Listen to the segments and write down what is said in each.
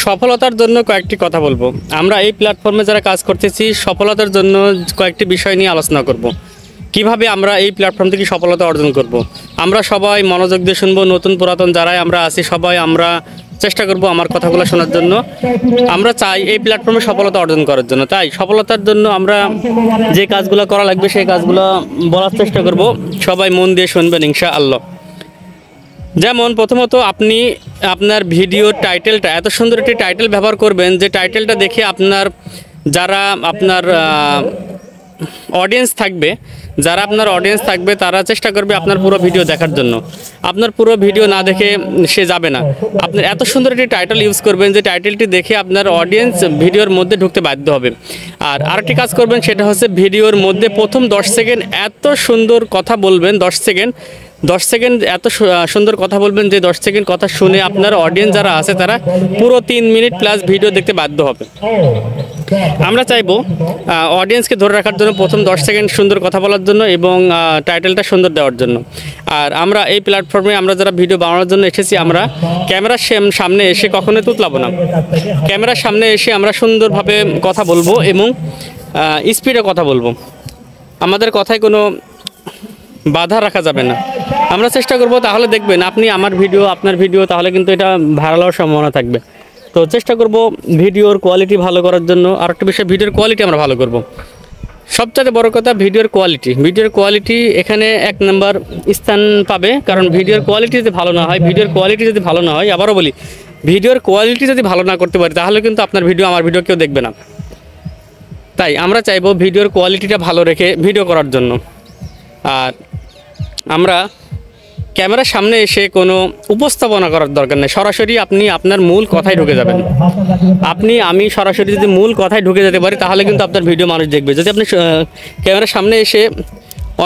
সফলতার জন্য কয়েকটি কথা বলবো। আমরা এই প্ল্যাটফর্মে যারা কাজ করতেছি সফলতার জন্য কয়েকটি বিষয় নিয়ে আলোচনা করব। কিভাবে আমরা এই প্ল্যাটফর্ম থেকে সফলতা অর্জন করব। আমরা সবাই মনোযোগ দিয়ে শুনবো, নতুন পুরাতন যারাই আমরা আছি সবাই আমরা চেষ্টা করব আমার কথাগুলো শোনার জন্য। আমরা চাই এই প্ল্যাটফর্মে সফলতা অর্জন করার জন্য, তাই সফলতার জন্য আমরা যে কাজগুলো করা লাগবে সেই কাজগুলো বলার চেষ্টা করব। সবাই মন দিয়ে শুনবেন ইনশাআল্লাহ। যেমন প্রথমত আপনি আপনার ভিডিওর টাইটেলটা এত সুন্দর একটি টাইটেল ব্যবহার করবেন যে টাইটেলটা দেখে যারা আপনার অডিয়েন্স থাকবে তারা চেষ্টা করবে আপনার পুরো ভিডিও দেখার জন্য। আপনার পুরো ভিডিও না দেখে সে যাবে না। আপনি এত সুন্দর একটি টাইটেল ইউজ করবেন যে টাইটেলটি দেখে আপনার অডিয়েন্স ভিডিওর মধ্যে ঢুকতে বাধ্য হবে। আর আরেকটি কাজ করবেন, সেটা হচ্ছে ভিডিওর মধ্যে প্রথম 10 সেকেন্ড এত সুন্দর কথা বলবেন, 10 সেকেন্ড এত সুন্দর কথা বলবেন যে 10 সেকেন্ড কথা শুনে আপনার অডিয়েন্স যারা আছে তারা পুরো 3 মিনিট প্লাস ভিডিও দেখতে বাধ্য হবে। আমরা চাইবো অডিয়েন্সকে ধরে রাখার জন্য প্রথম 10 সেকেন্ড সুন্দর কথা বলার জন্য এবং টাইটেলটা সুন্দর দেওয়ার জন্য। আর আমরা এই প্ল্যাটফর্মে আমরা যারা ভিডিও বানানোর জন্য এসেছি, আমরা ক্যামেরার সামনে এসে কখনোই তুতলাবো না। ক্যামেরার সামনে এসে আমরা সুন্দরভাবে কথা বলবো এবং স্পিডে কথা বলবো। আমাদের কথায় কোনো বাধা রাখা যাবে না। আমরা চেষ্টা করব, তাহলে দেখবেন আপনার ভিডিও তাহলে কিন্তু এটা ভাইরাল হওয়ার সম্ভাবনা থাকবে। তো চেষ্টা করব ভিডিওর কোয়ালিটি ভালো করার জন্য। আর একটা বিষয়, ভিডিওর কোয়ালিটি আমরা ভালো করব। সবচেয়ে বড় কথা ভিডিওর কোয়ালিটি এখানে 1 নম্বর স্থান পাবে। কারণ ভিডিওর কোয়ালিটি যদি ভালো না হয়, আবারও বলি, ভিডিওর কোয়ালিটি যদি ভালো না করতে পারি তাহলে কিন্তু আপনার ভিডিও আমার ভিডিও কেউ দেখবে না। তাই আমরা চাইবো ভিডিওর কোয়ালিটিটা ভালো রেখে ভিডিও করার জন্য। আর আমরা ক্যামেরার সামনে এসে কোনো উপস্থাপনা করার দরকার নেই। সরাসরি আপনি আপনার মূল কথায় ঢুকে যাবেন। আমি সরাসরি যদি মূল কথায় ঢুকে যেতে পারি তাহলে কিন্তু আপনার ভিডিও মানুষ দেখবে। যদি আপনি ক্যামেরার সামনে এসে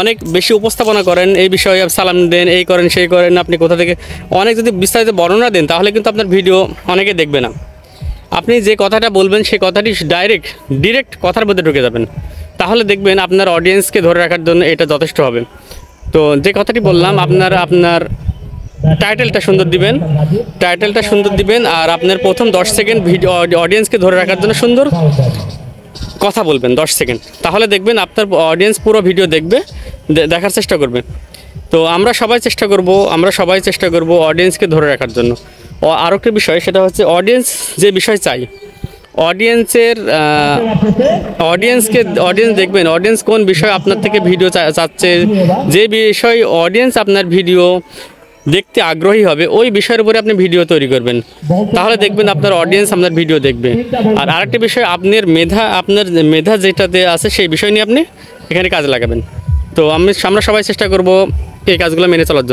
অনেক বেশি উপস্থাপনা করেন, এই বিষয়ে সালাম দেন, এই করেন সেই করেন, আপনি কোথা থেকে অনেক যদি বিস্তারিত বর্ণনা দেন তাহলে কিন্তু আপনার ভিডিও অনেকে দেখবে না। আপনি যে কথাটা বলবেন সেই কথাটি ডিরেক্ট কথার মধ্যে ঢুকে যাবেন, তাহলে দেখবেন আপনার অডিয়েন্সকে ধরে রাখার জন্য এটা যথেষ্ট হবে। তো যে কথাটি বললাম, আপনার টাইটেলটা সুন্দর দিবেন আর আপনার প্রথম 10 সেকেন্ড ভিডিও অডিয়েন্সকে ধরে রাখার জন্য সুন্দর কথা বলবেন 10 সেকেন্ড, তাহলে দেখবেন আপনার অডিয়েন্স পুরো ভিডিও দেখার চেষ্টা করবে। তো আমরা সবাই চেষ্টা করব অডিয়েন্সকে ধরে রাখার জন্য। আরও একটা বিষয়, সেটা হচ্ছে অডিয়েন্স যে বিষয় চাই, অডিয়েন্স দেখবেন অডিয়েন্স কোন বিষয় আপনার থেকে ভিডিও চাচ্ছে, যে বিষয় অডিয়েন্স আপনার ভিডিও দেখতে আগ্রহী হবে ওই বিষয়ের উপরে আপনি ভিডিও তৈরি করবেন, তাহলে দেখবেন আপনার অডিয়েন্স আপনার ভিডিও দেখবে। আর আরেকটা বিষয়, আপনার মেধা যেটাতে আছে সেই বিষয় নিয়ে আপনি এখানে কাজে লাগাবেন। তো আমরা সবাই চেষ্টা করব এই কাজগুলো মেনে চলার জন্য।